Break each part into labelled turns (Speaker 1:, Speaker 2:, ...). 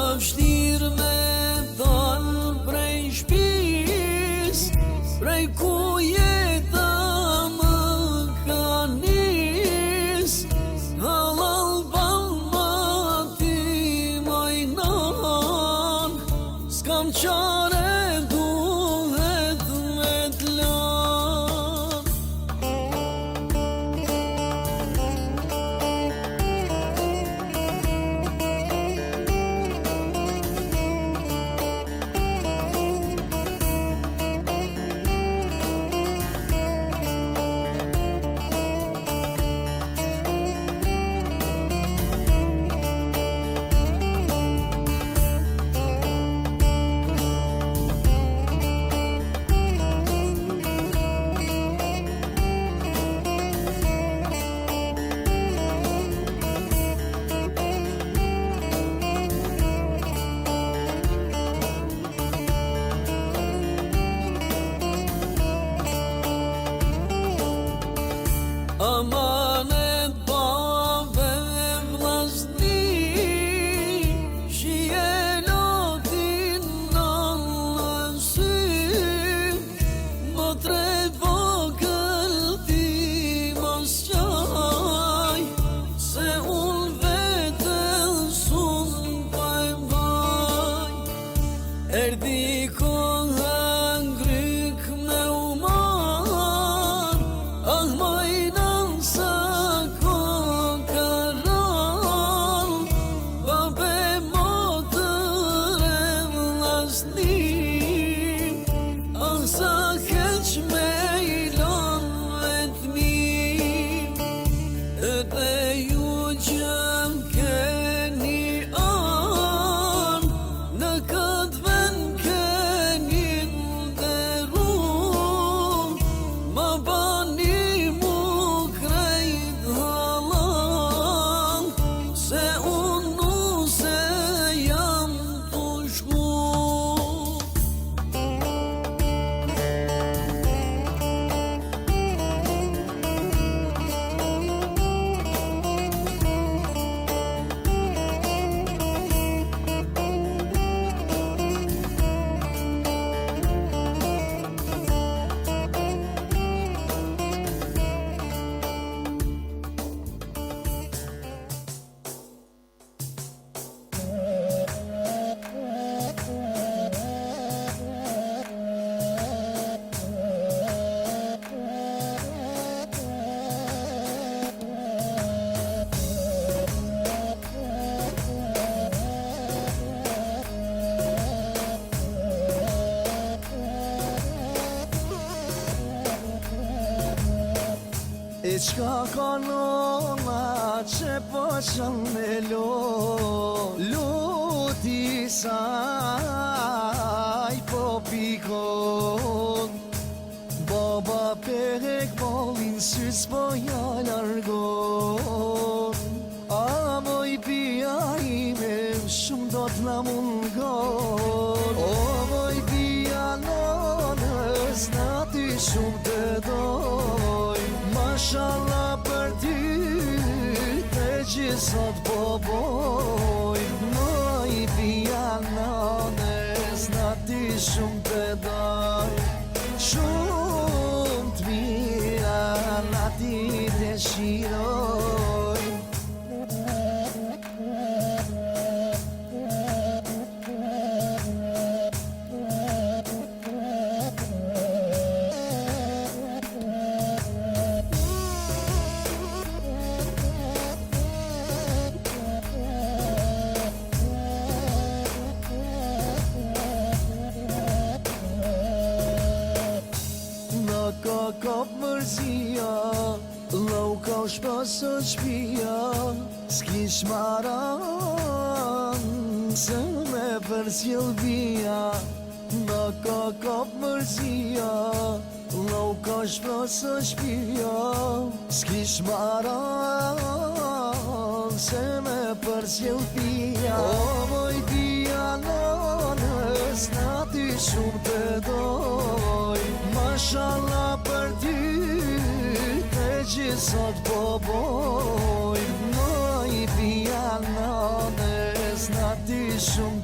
Speaker 1: vështirë me dalë prej shpis, prej ku jeta më ka nis. Halal balmati majnan, s'kam qare duhet me t'lan. Amanet bave vllazni, shijelotin në sy, më tre vogël ti mos qaj, se unë vetën sun pa e mbaj. Erdi koha ngryk me umar, ah majna sa ko karan, babe motër e vllazni, ah sa keq me ilon vetëmin. Edhe ju që m'keni an, në këtë vend keni nderu, ma bani mu krejt halal, se unë nuse jam t'u shku.
Speaker 2: E qka ka nona që po qënë me luti saj po pikon. Baba perek bolin sys po ja largon. A moj pia ime shumë do t'na mungon. O moj pia nonës na ty shumë të doj. Mashallah për ty të gjithsot po boj. Moj pia nonës na ty shumë të doj. Shumë të mira na ti dëshiroj. Ka kap mërzia, lau ka u shpasë shpia, s'kish maran se me përcjell vija. Nga ka kap mërzia, lau ka u shpasë shpia, s'kish maran se me përcjell vija. O moj pia nonës na ty shumë të doj. Mashallah për ty të gjithsot po boj. Moj pia nonës na ty shumë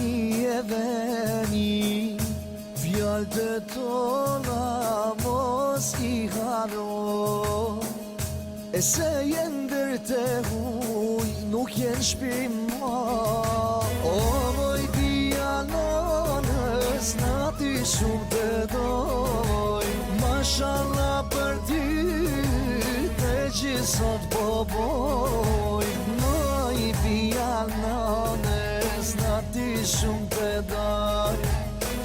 Speaker 2: ti e veni, fjallë të tona mos i haro. E se jenë dërë të huj, nuk jenë shpima. O moj bia nonës, na ty shumë të doj. Mashallah për ty, të gjithsot po boj. Moj bia nonës, na ty shumë të doj.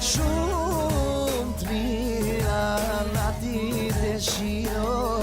Speaker 2: Shumë të mira, na ty të shiroj.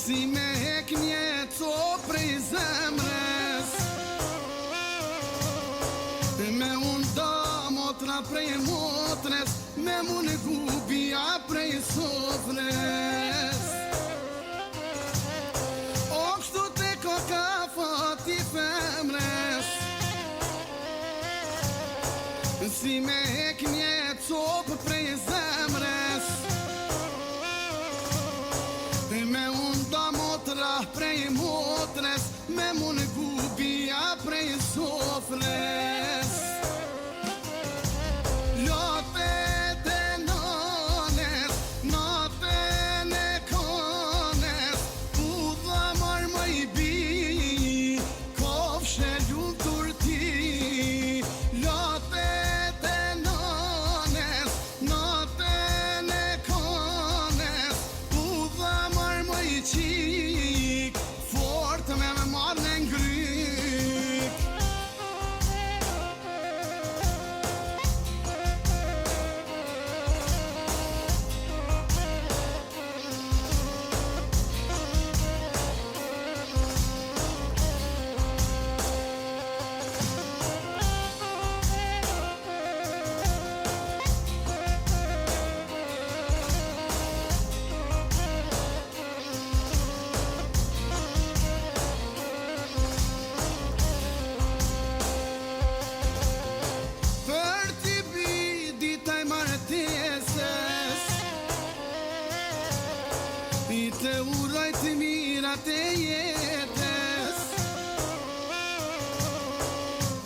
Speaker 1: Si me hek një copë prej zemrës, me unë da motra prej motres, me mune gubia prej sofres. O kështu te ka fati femres, si me hek një copë prej zemrës, me unë da motra prej motres, me mune gubia prej sofres. Lotet e nones, naten e kones, u dha marë më i bi, kofshe lutur ti. Lotet e nones, naten e kones, u dha marë më i qik, fort me marë në ngryk. Për t'i bi ditaj marteses, i të uroj të mirat e jetës,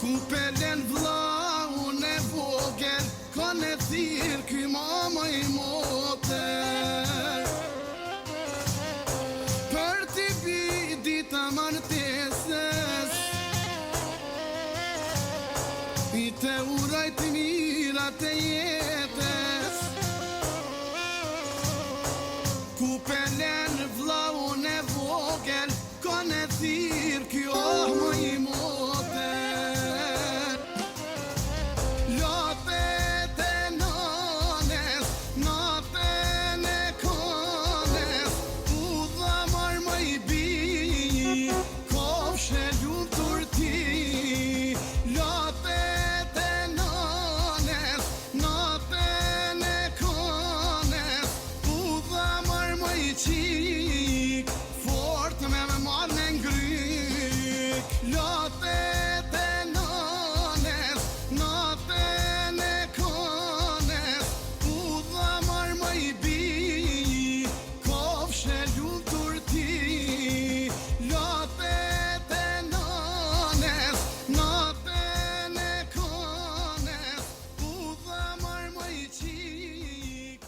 Speaker 1: ku pelen vllaun e vogel, ka në thirë ky mama i moter. Për t'i bi dita marteses, i të uroj të mirat e jetës, ku pelen vllaun e vogel, ka në thirë kjo më i moter. Lotet e nones, naten e kones, u dha marë më i bi, kofshe lutur ti. Lotet e nones, naten e kones, u dha marë më i qik, fort me marë në ngryk. Lotet e nones, naten e kones, u dha marë më i bi, kofshe lutur ti. Lotet e nones, naten e kones, u dha marë më i qik.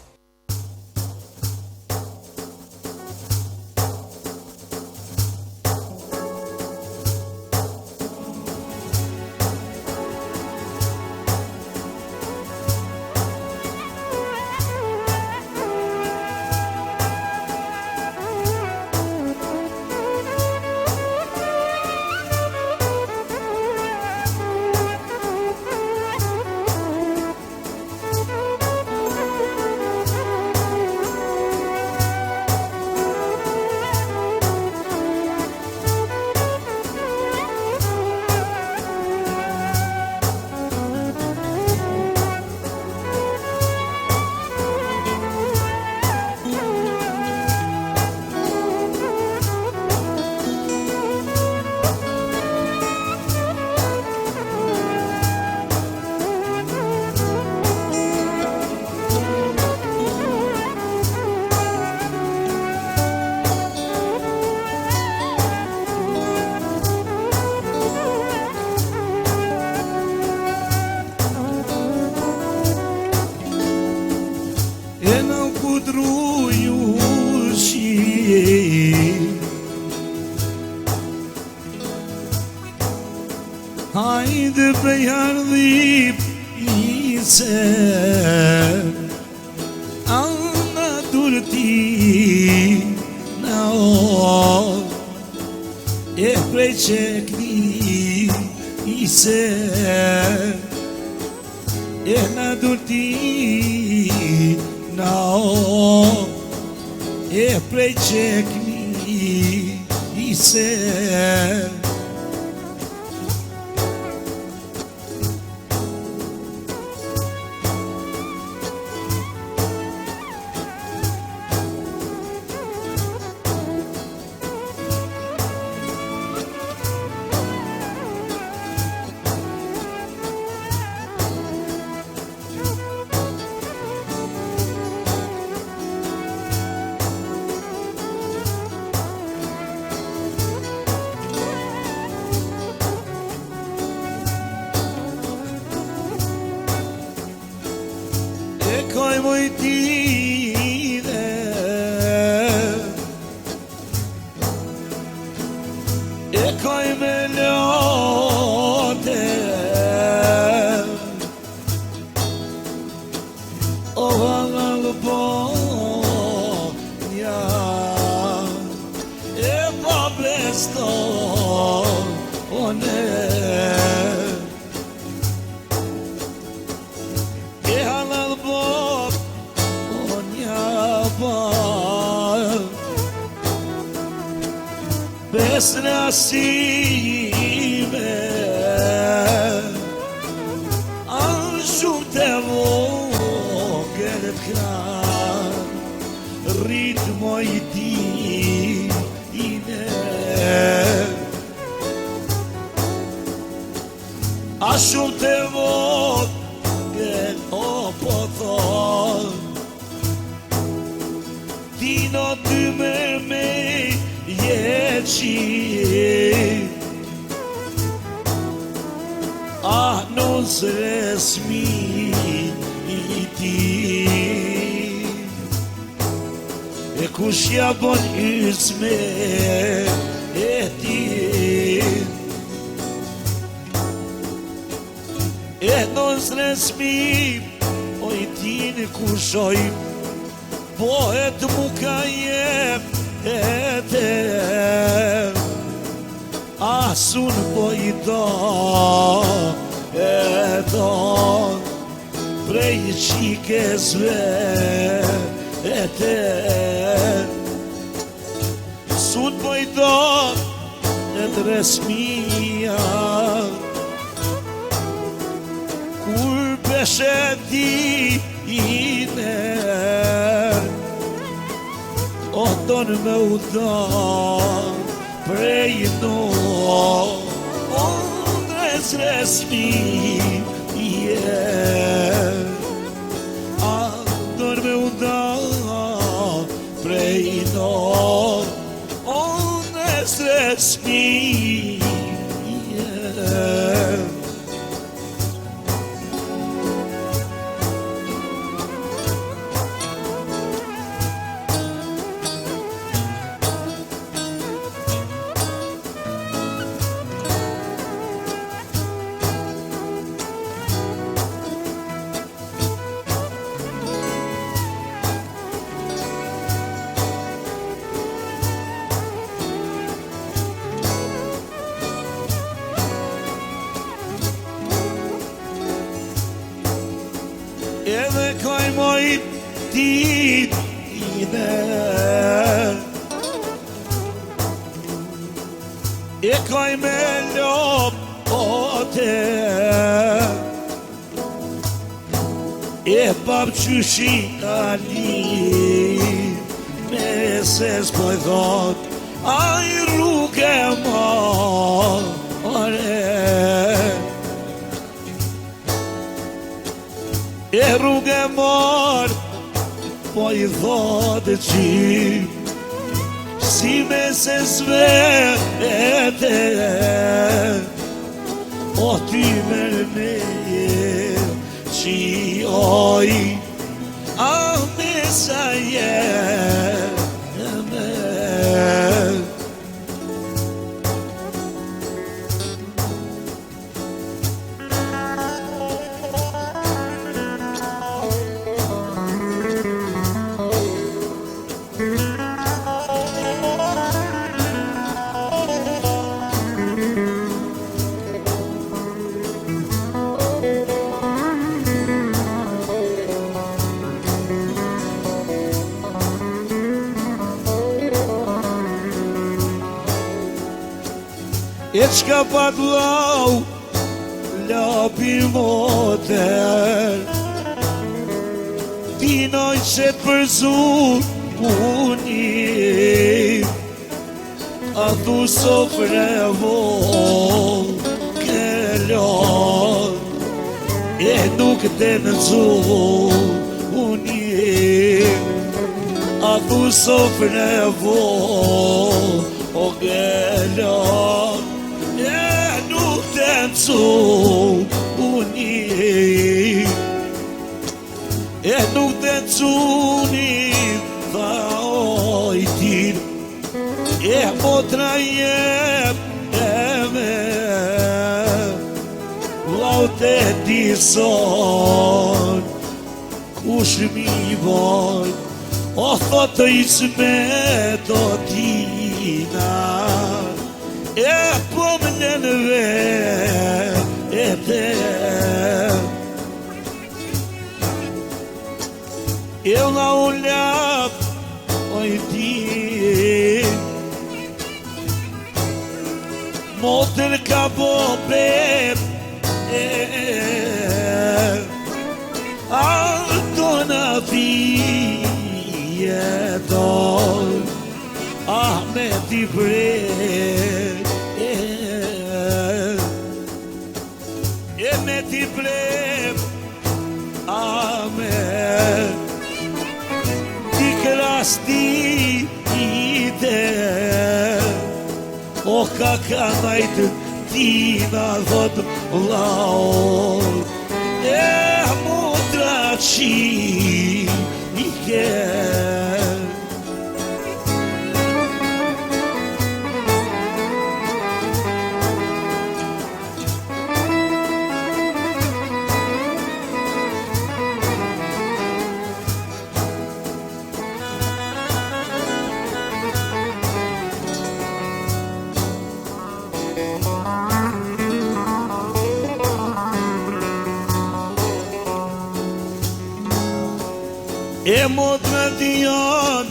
Speaker 3: prej ardhim i se Ana durti na o E prej qekni i se E na durti na o E prej qekni i se Kaj moj tine E kaj me lote O valal bonja E pa besto o ne Besna sime Anë shumë të vogël t'kran Ritmo i tine A shumë të vogël o po thon Tino ty me Ah, non resmi i ti E kush ja bon ysme e ti E non resmi o i ti në kushoj Po e të mu ka jem e te Asun po i do e do Prej qikesve e te Sun po i do e të resmia Kur peshe ti i ner O donë me u do prej no O nes resmi A donë me u do prej no O nes resmi Edhe kaj moj ti ide E kaj me lopote E pap qyshi ali Me se s'poj thot A i rrugë more E rrugë mor Po i thotë qim Si me se svete O ty mërne Qi oj A me sa me E qka pat lau lapi moter Tinoj që të përzu unim A thu sofrevo kelon E nuk të nëzu unim A thu sofrevo kelon E nuk të nëzu unim E nuk të nëzunim Tha ojtir E motra jem e me Lau të dison Kush mi boj O thotë isme të tina E po më nënve E te E la u lap Oj ti Motër ka bo bep Alto në vjeton Ahmet i bre Ahmet i bre Ahmet Ti krasti i te O ka najtë tina dhët lau E motra qi i ke E motra dion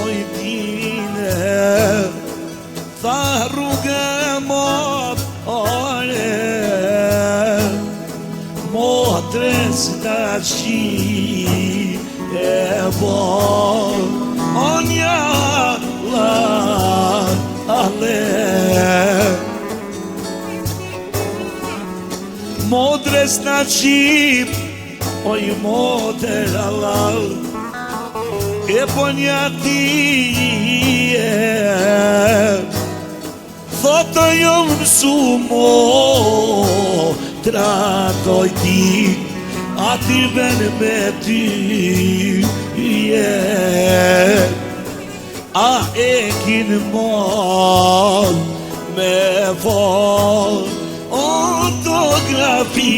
Speaker 3: Oj dine Tha rrugë mot ore Motres në qi E bon Onja la ale Motres në qi Oj moter alal E po një ti Thotë jo mësu mo Tratoj ti A ti ben me ty A e kin mol Me vol Autografi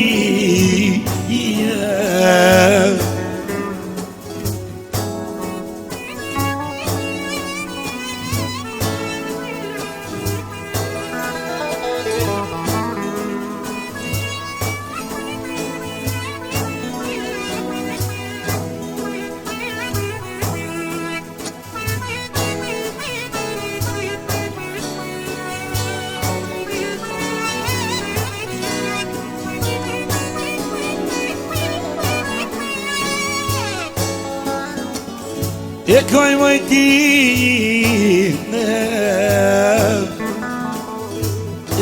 Speaker 3: E koj mojtine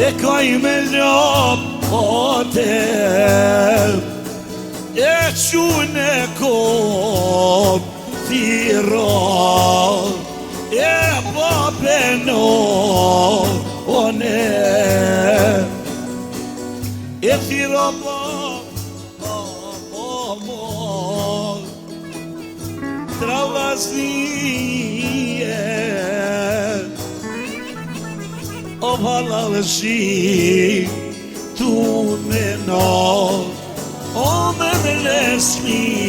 Speaker 3: E koj me lopote E qune kop thiro E popeno one E thiro Travasnie O valalëshi Tu me no O me me lesmi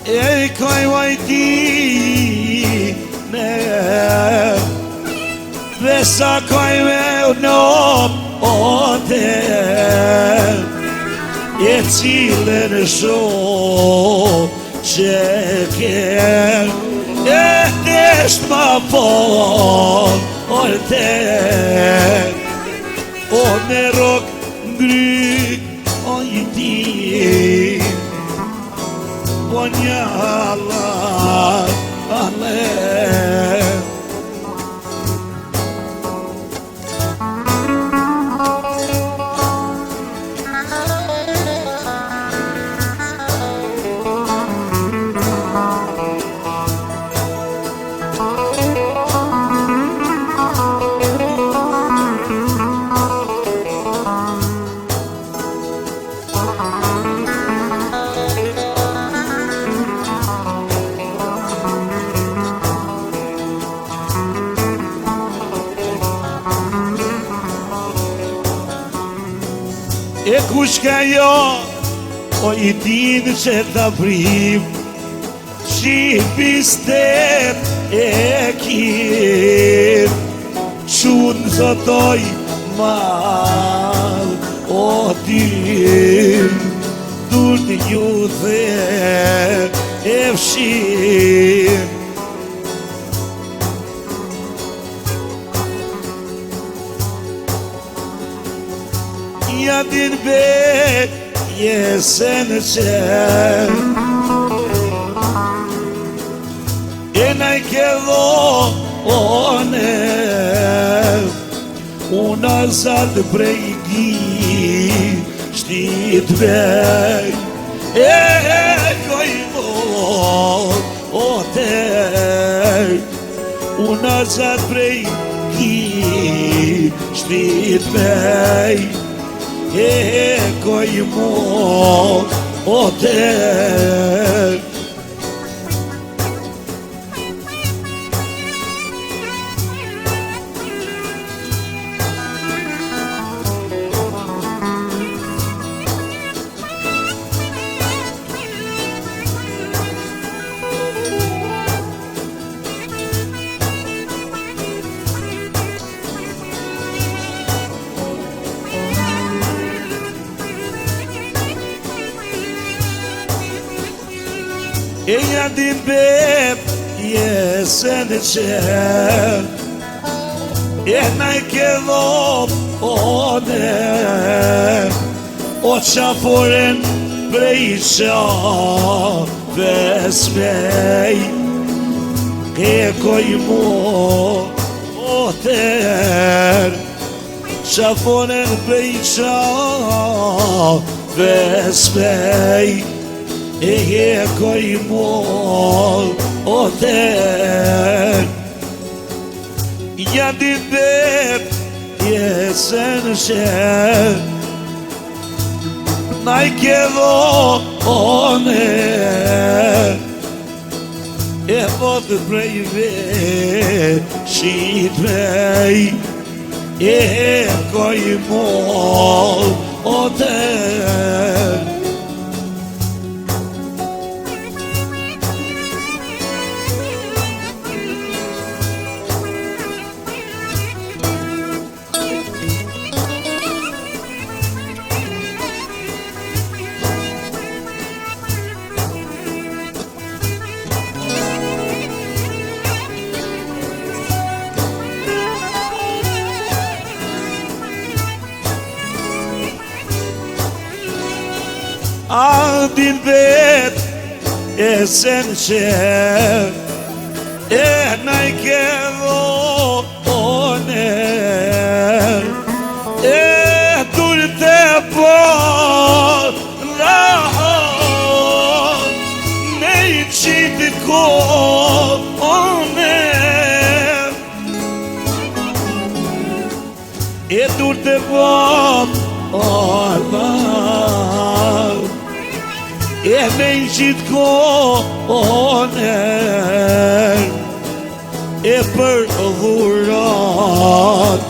Speaker 3: e kaj vajti ne dhe sa kaj me unop o te e cilën shumë që ke e neshtë ma fort o te o me rok ngryk o i ti o një Allah e kush ka jo o i din që ta prim Shqipistep e kim Qunë zotoj mal o tim Dur të një dhe e fshim Ja din bet jesën qen e naj ke dhone una zalë prej gishtit vej e koj o tej una zalë prej gishtit vej e koj o tej e ja din bep jesën qen e naj ke dhone o qaforen prej qave smej e koj o ter qaforen prej qave smej e koj o ter ja din bep jesën qen naj ke dhone e botë prej veshit vej e koj o ter a din bet jesën qen e naj ke dhone e dur të po rahon ne i qitë kone e dur të po Allah e me i qitë kone e për dhurat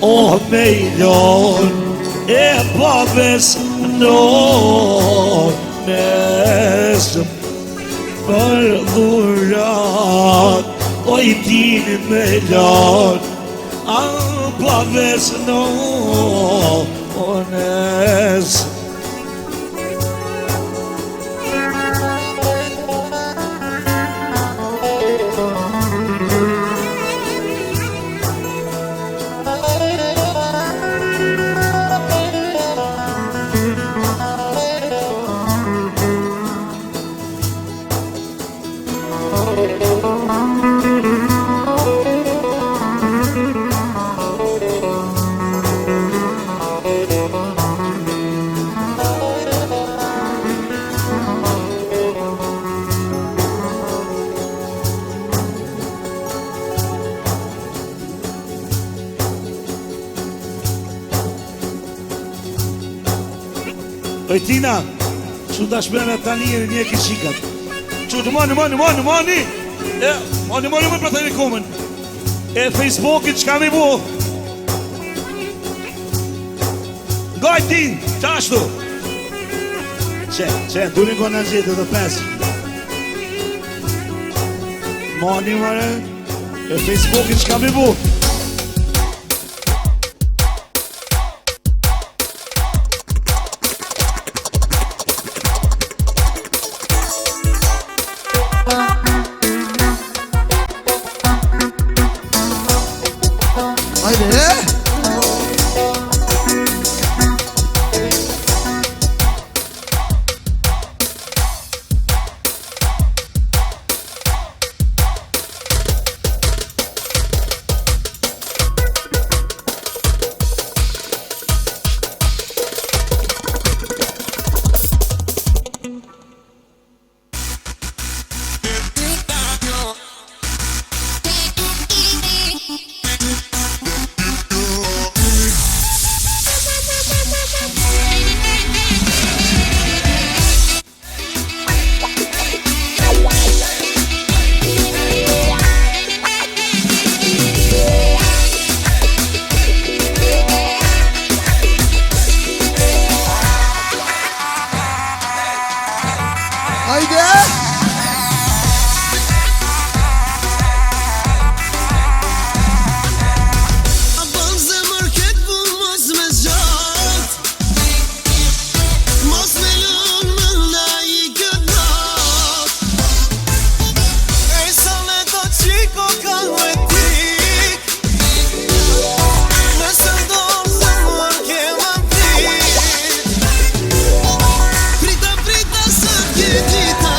Speaker 3: o me i lon e paves në mes për dhurat, oj dini me lat, pa vesno, ones. Oj Tina, që da shmena tani e një kishikat. Që të mani më për të një komen. E Facebookit që kam I bu. Gaj tin, qashtu. Që, durin ko në gjithë dhe pes. Mani mëre, e Facebookit që kam I bu.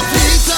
Speaker 1: Frita,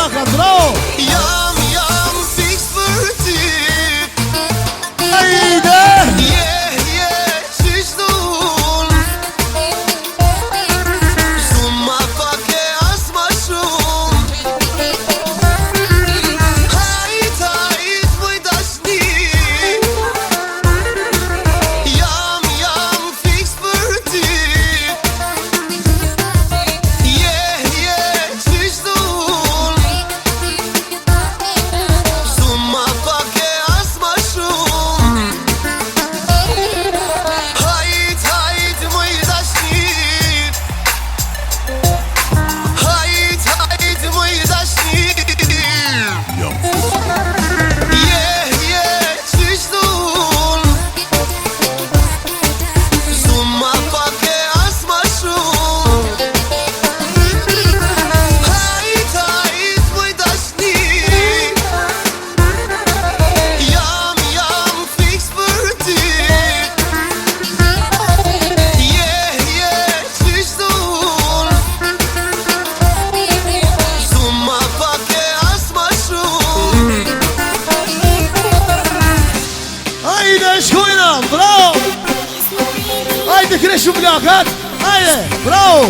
Speaker 2: plakat, bravo!
Speaker 1: Jam fix për ty.
Speaker 2: Hajde!
Speaker 1: Qysh dun. Zum ma pak e as ma shumë. Hajt muj dashni. Jam fix për ty. Qysh dun. Zum ma pak e as ma shumë. Hajt muj dashni. Hajt muj dashni. Qysh dun. Zum ma pak e as ma shumë. Hajt muj dashni. Jam fix për ty. Qysh dun. Zum ma pak e as ma shumë.
Speaker 2: Hajde, shkojna, bravo! Hajde, kreshu plakat! Hajde, bravo!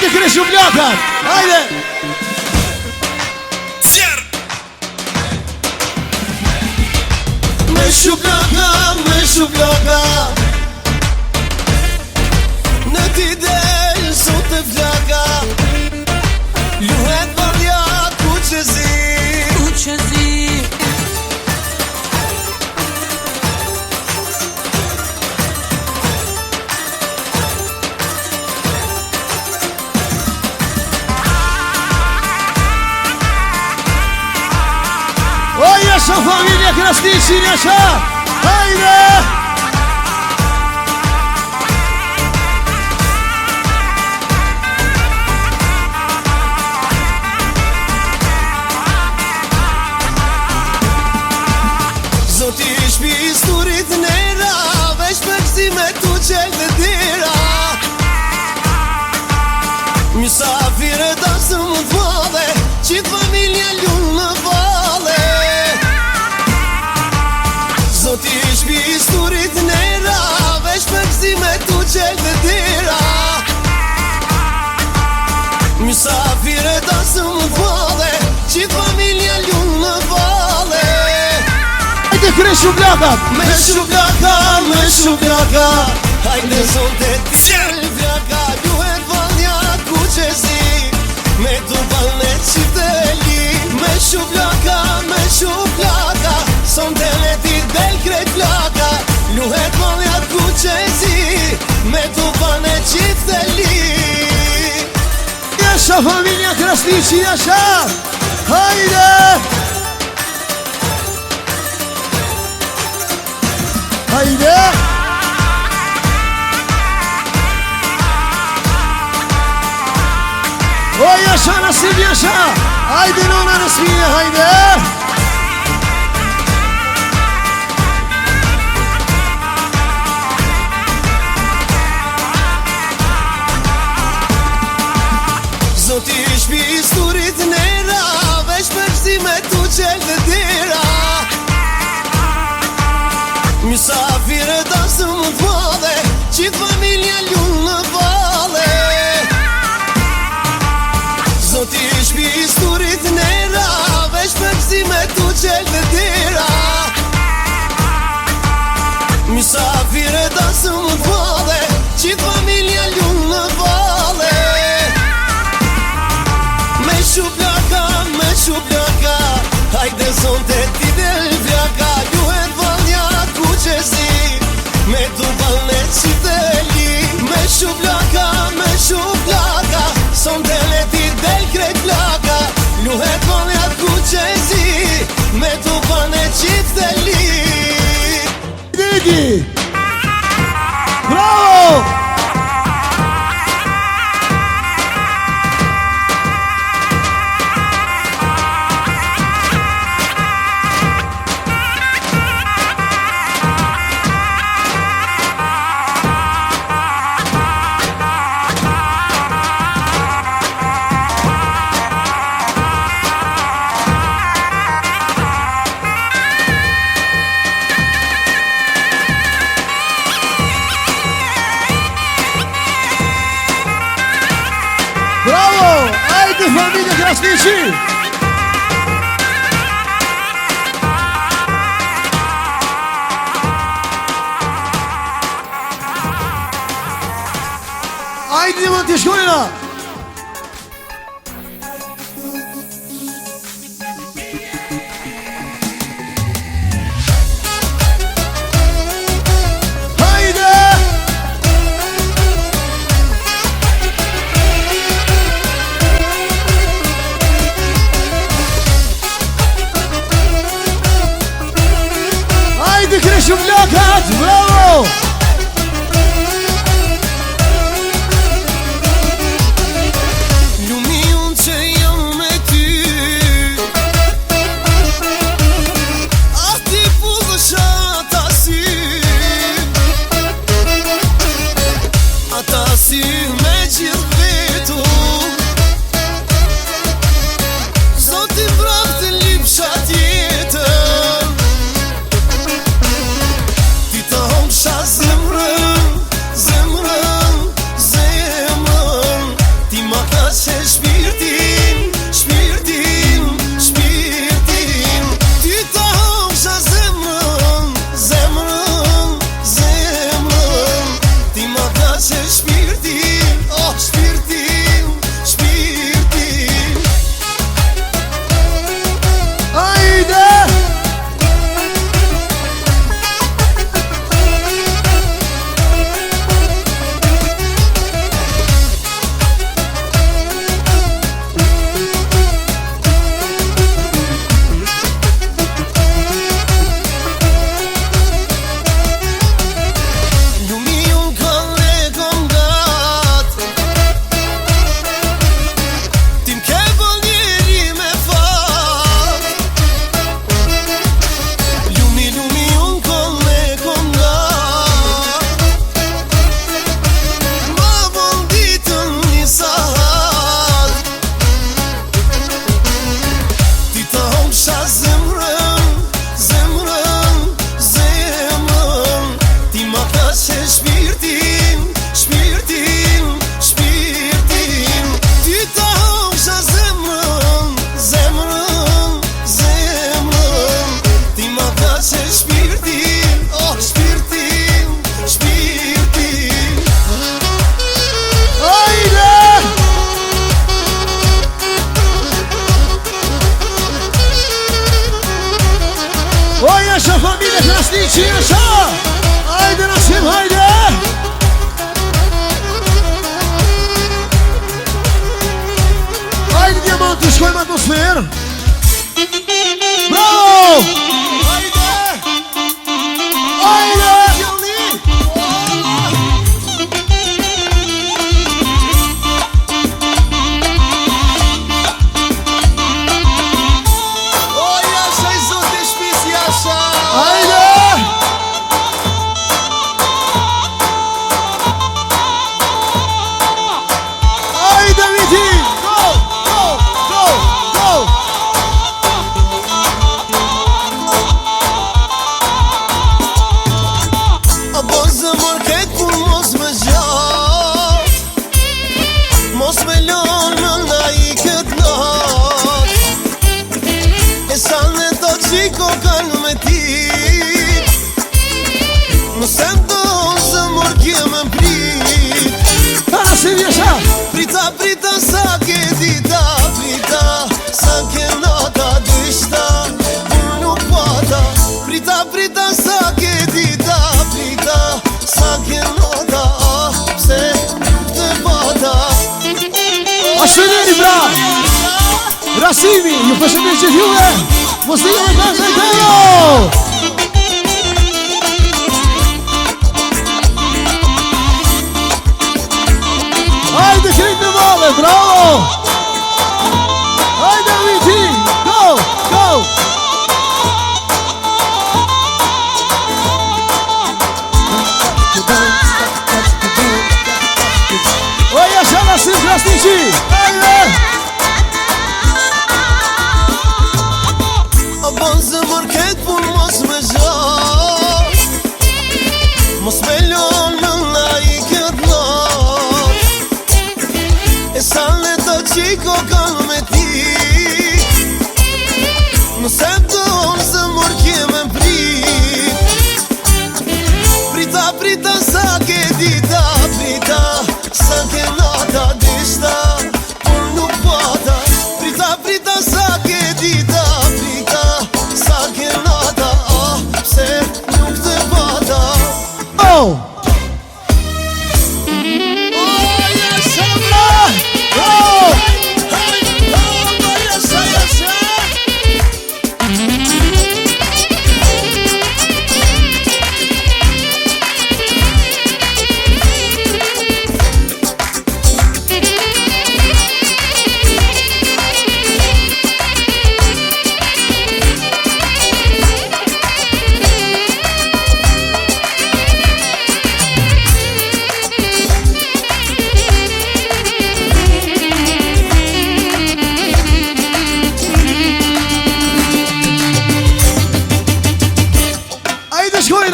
Speaker 2: Hajde Krishu Blakat, hajde! Me shublaka në t'i del sot të flaka luhet valja ku qëzi Jasha familja Krasniqi, jasha! Hajde! Zoti shpi sturit nera, veç për këzime tu qel dhe dira Misafire dasë më t'vale, qitë familja lunë në vale Zoti shpi sturit nera, veç për këzime tu qel dhe dira Misafire dasë më t'vale, qitë familja lunë në vale Hajde Krishu Blakat, me shublaka Hajde zonte t'jel vlaka, luhet valja ku qezi Me t'u valne qiteli Me shublaka, sonte me ti del krejt flaka Luhet valja ku qezi Me t'u valne qiteli Jasha familja Krasniqi, jasha! Hajde! Hajde! O jasha Nasim, jasha! Hajde nona Nasmija, hajde! Zoti shpi sturit nera, veç për këzime tu qel dhe dira Misafire dasë më t'vale, qitë familja lunë në vale Zoti shpi sturit nera, veç për këzime tu qel dhe dira Misafire dasë më t'vale, qitë familja lunë në vale Me shublaka, hajde zonte t'i del vlaka Luhet valja ku qezi, me t'u valne qiteli Me shublaka, sonte me t'i del krejt vlaka Luhet valja ku qezi, me t'u valne qiteli Digi! Bravo! Bravo! Hajde familja Krasniqi! Hajde më t'i shkojna! Krishu Blakat, bravo! Lumi unë që jam me ty Ati pullësh ata sy Ata sy me gjithë vetu Zoti mbrap të lipsha tjetër Ti të hom shazë Qirësha, hajde Rasim, hajde. Hajde Diamant, të shkojmë atmosferë. Bravo! Hajde! Hajde!
Speaker 1: Prita, prita, sa ke dita, prita, sa ke nata dishta, unë nuk pata. Prita, prita, sa ke dita, prita, sa ke nata, pse nuk të pata.
Speaker 2: Ashteneri bra! Rasimi, ju përshëndet që juve, mos të jemi pas e tero! Hajde krejt në vale, bravo! Hajde Viti, go, go! Oja shana si Krasniqi, hajde!
Speaker 1: A ban zëmër këtë pun mos me zhar, mos me lon në nga i këtë nar. E sa në të qiko kanë me ti, nëse donë zëmër kje me prit. Prita, prita, sa ke dita, prita, sa ke nata dishta, unë nuk pata. Prita, prita, sa ke dita, prita, sa ke nata, pse nuk të pata.
Speaker 2: Oh!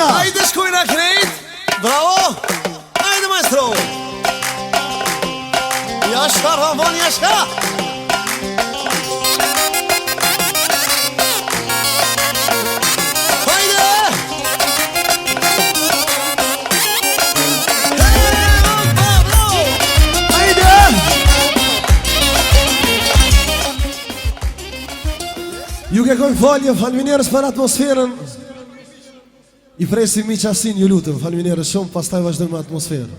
Speaker 1: Hajde shkojna krejt, bravo, hajde maestro. Jashka Ramon, jashka. Hajde.
Speaker 2: Hajde. Ju kërkojmë falje, falminderës për atmosferën. I presim mi qasin, ju lutëm, falminderës shumë, pastaj vazhdojmë atmosferë.